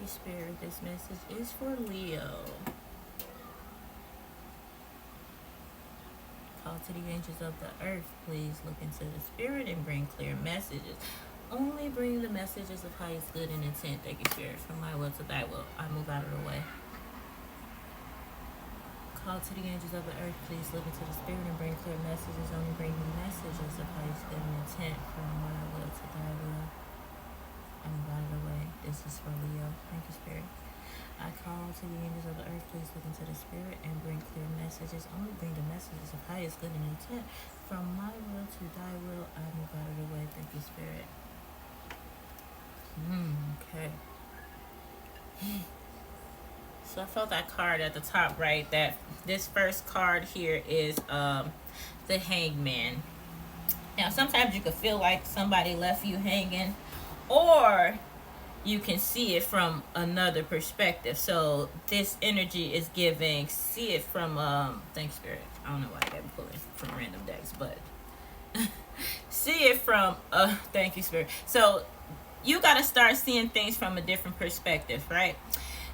you, Spirit. This message is for Leo. Call to the angels of the earth. Please look into the spirit and bring clear messages. Only bring the messages of highest good and intent. Thank you, Spirit. From my will to thy will, I move out of the way. Call to the angels of the earth. Please look into the spirit and bring clear messages. Only bring the messages of highest good and intent. From my will to thy will, I move out of the way. This is for Leo. Thank you, Spirit. I call to the angels of the earth, please look into the spirit and bring clear messages. Only bring the messages of highest good and intent. From my will to thy will, I move out of the way. Thank you, Spirit. Okay. So I felt that card at the top, right? That this first card here is the Hangman. Now, sometimes you could feel like somebody left you hanging, or you can see it from another perspective. So this energy is giving, see it from thanks, Spirit. I don't know why I got pulling from random decks, but see it from thank you, Spirit. So you got to start seeing things from a different perspective, right?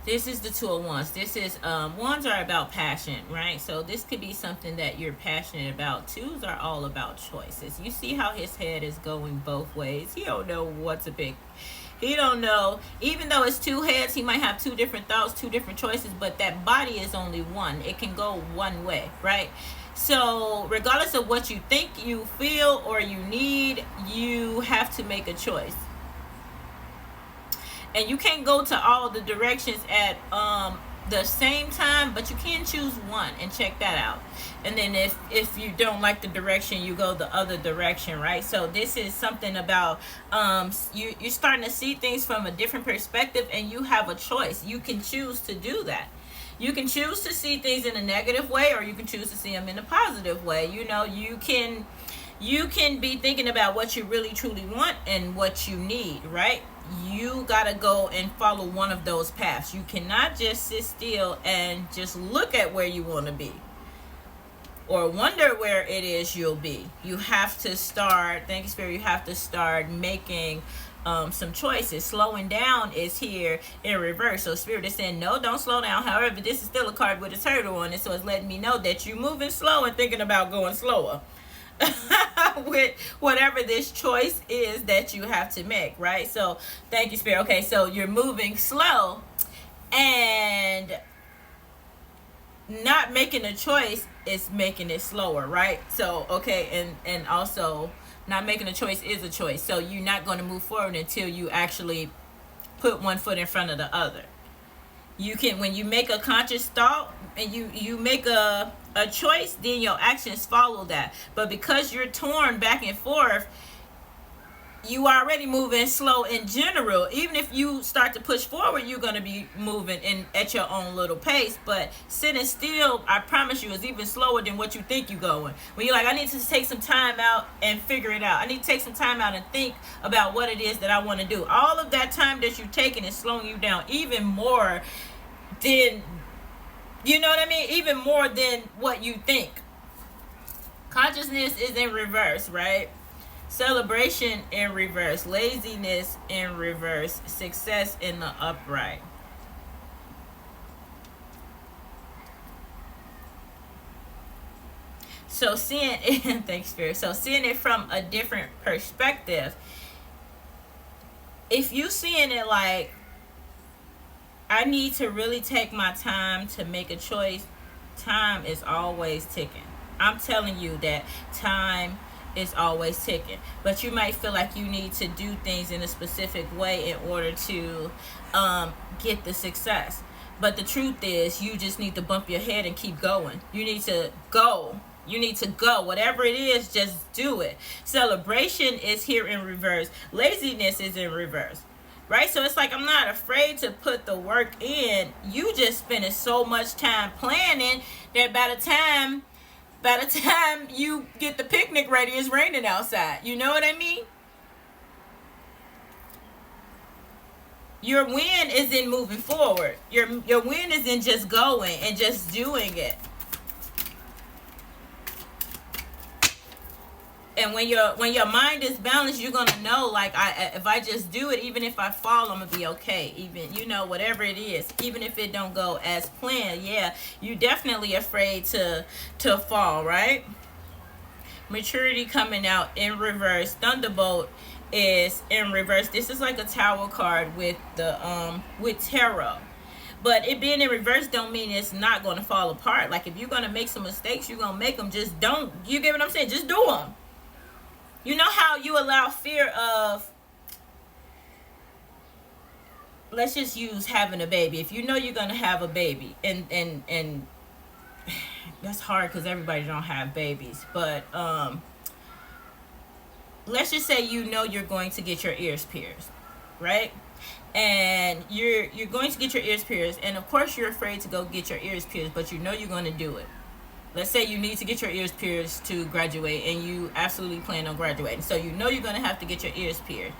This is the Two of Wands. This is wands are about passion, right? So this could be something that you're passionate about. Twos are all about choices. You see how his head is going both ways. He don't know what to pick. He don't know. Even though it's two heads, he might have two different thoughts, two different choices, but that body is only one. It can go one way, right? So regardless of what you think, you feel, or you need, you have to make a choice. And you can't go to all the directions at the same time, but you can choose one and check that out. And then if you don't like the direction, you go the other direction, right? So this is something about you're starting to see things from a different perspective, and you have a choice. You can choose to do that. You can choose to see things in a negative way, or you can choose to see them in a positive way. You know, you can be thinking about what you really truly want and what you need, right? You gotta go and follow one of those paths. You cannot just sit still and just look at where you want to be, or wonder where it is you'll be. You have to start, thank you, Spirit, you have to start making some choices. Slowing down is here in reverse. So Spirit is saying, no, don't slow down. However, this is still a card with a turtle on it, so it's letting me know that you're moving slow and thinking about going slower with whatever this choice is that you have to make, right? So thank you, Spirit. Okay, so you're moving slow, and not making a choice is making it slower, right? So okay, and also not making a choice is a choice. So you're not going to move forward until you actually put one foot in front of the other. You can, when you make a conscious thought and you make a choice, then your actions follow that. But because you're torn back and forth, you already moving slow in general. Even if you start to push forward, you're going to be moving in at your own little pace. But sitting still, I promise you, is even slower than what you think you're going. When you're like, I need to take some time out and figure it out. I need to take some time out and think about what it is that I want to do. All of that time that you're taking is slowing you down even more than, you know what I mean? Even more than what you think. Consciousness is in reverse, right? Celebration in reverse, laziness in reverse, success in the upright. So seeing it, thanks, Spirit. So seeing it from a different perspective, if you seeing it like, I need to really take my time to make a choice, time is always ticking. I'm telling you that time is always ticking. But you might feel like you need to do things in a specific way in order to get the success. But the truth is, you just need to bump your head and keep going. You need to go. You need to go. Whatever it is, just do it. Celebration is here in reverse. Laziness is in reverse. Right? So it's like, I'm not afraid to put the work in. You just spending so much time planning that by the time you get the picnic ready, it's raining outside. You know what I mean? Your win is in moving forward. Your win is in just going and just doing it. And when your mind is balanced, you're gonna know, like, if I just do it, even if I fall, I'm gonna be okay. Even, whatever it is, even if it don't go as planned, yeah, you definitely afraid to fall, right? Maturity coming out in reverse. Thunderbolt is in reverse. This is like a tower card with the with tarot. But it being in reverse don't mean it's not going to fall apart. Like, if you're going to make some mistakes, you're going to make them. Just don't, you get what I'm saying? Just do them. You know how you allow fear of, let's just use having a baby. If you know you're going to have a baby, and that's hard because everybody don't have babies, but let's just say you're going to get your ears pierced, right? And you're going to get your ears pierced, and of course you're afraid to go get your ears pierced, but you're going to do it. Let's say you need to get your ears pierced to graduate, and you absolutely plan on graduating, so you're going to have to get your ears pierced,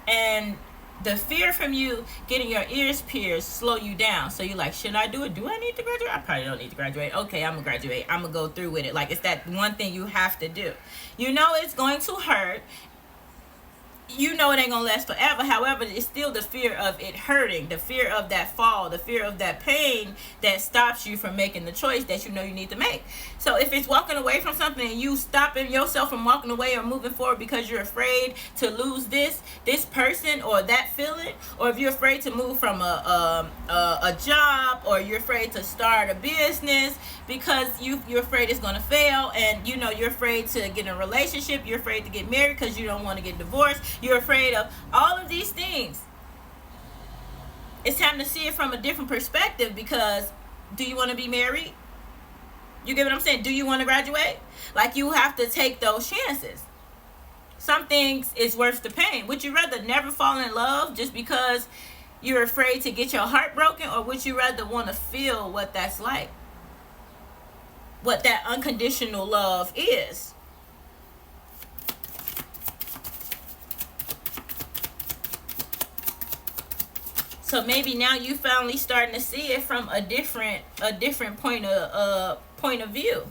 and the fear from you getting your ears pierced slow you down. So you're like, should I do it? Do I need to graduate? I probably don't need to graduate. Okay, I'm gonna graduate. I'm gonna go through with it. Like, it's that one thing you have to do. It's going to hurt. It ain't gonna last forever. However, it's still the fear of it hurting, the fear of that fall, the fear of that pain that stops you from making the choice that you need to make. So if it's walking away from something and you stopping yourself from walking away or moving forward because you're afraid to lose this person or that feeling, or if you're afraid to move from a job, or you're afraid to start a business because you're afraid it's gonna fail, and you're afraid to get in a relationship, you're afraid to get married because you don't want to get divorced, you're afraid of all of these things. It's time to see it from a different perspective, because do you want to be married? You get what I'm saying? Do you want to graduate? Like, you have to take those chances. Some things is worth the pain. Would you rather never fall in love just because you're afraid to get your heart broken, or would you rather want to feel what that's like? What that unconditional love is? So maybe now you finally starting to see it from a different point of view.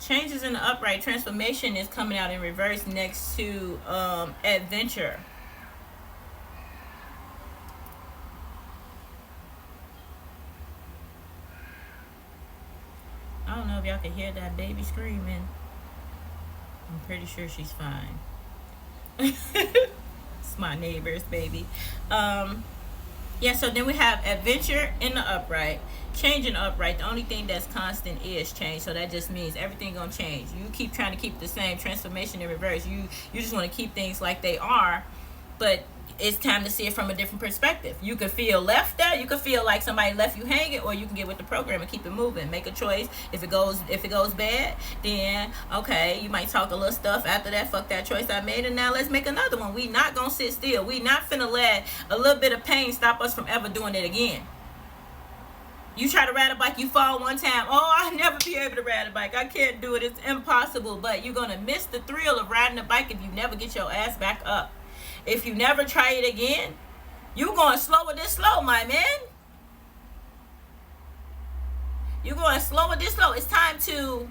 Changes in the upright. Transformation is coming out in reverse next to adventure. I don't know if y'all can hear that baby screaming. I'm pretty sure she's fine. It's my neighbor's baby. Yeah, so then we have adventure in the upright, change in the upright. The only thing that's constant is change. So that just means everything gonna change. You keep trying to keep the same. Transformation in reverse. You just want to keep things like they are, but it's time to see it from a different perspective. You could feel left there. You could feel like somebody left you hanging, or you can get with the program and keep it moving. Make a choice. If it goes bad, then okay, you might talk a little stuff after that. Fuck that choice I made, and now let's make another one. We not gonna sit still. We not finna let a little bit of pain stop us from ever doing it again. You try to ride a bike, you fall one time. Oh, I'll never be able to ride a bike. I can't do it. It's impossible. But you're gonna miss the thrill of riding a bike if you never get your ass back up. If you never try it again, you going slower than slow, my man. You going slower than slow. It's time to,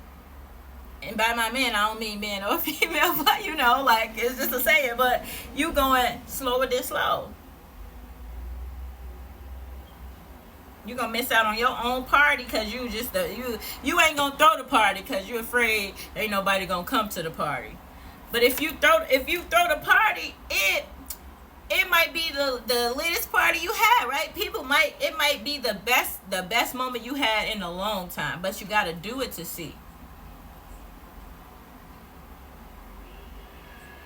and by my man, I don't mean man or female, but like, it's just a saying, but you going slower than slow. You gonna miss out on your own party because you ain't gonna throw the party because you're afraid ain't nobody gonna come to the party. But if you throw the party, it might be the latest party you had, right? It might be the best moment you had in a long time, but you gotta do it to see.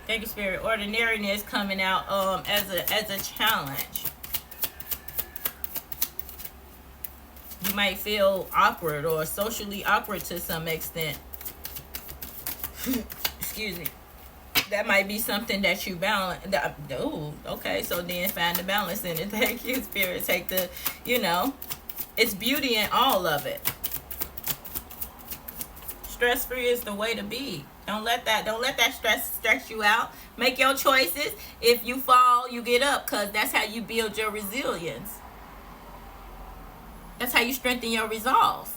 Thank you, Spirit. Ordinariness coming out as a challenge. You might feel awkward or socially awkward to some extent. Excuse me. That might be something that you balance. Oh, okay. So then find the balance in it. Thank you, Spirit. Take the, it's beauty in all of it. Stress-free is the way to be. Don't let that stress you out. Make your choices. If you fall, you get up, because that's how you build your resilience. That's how you strengthen your resolve.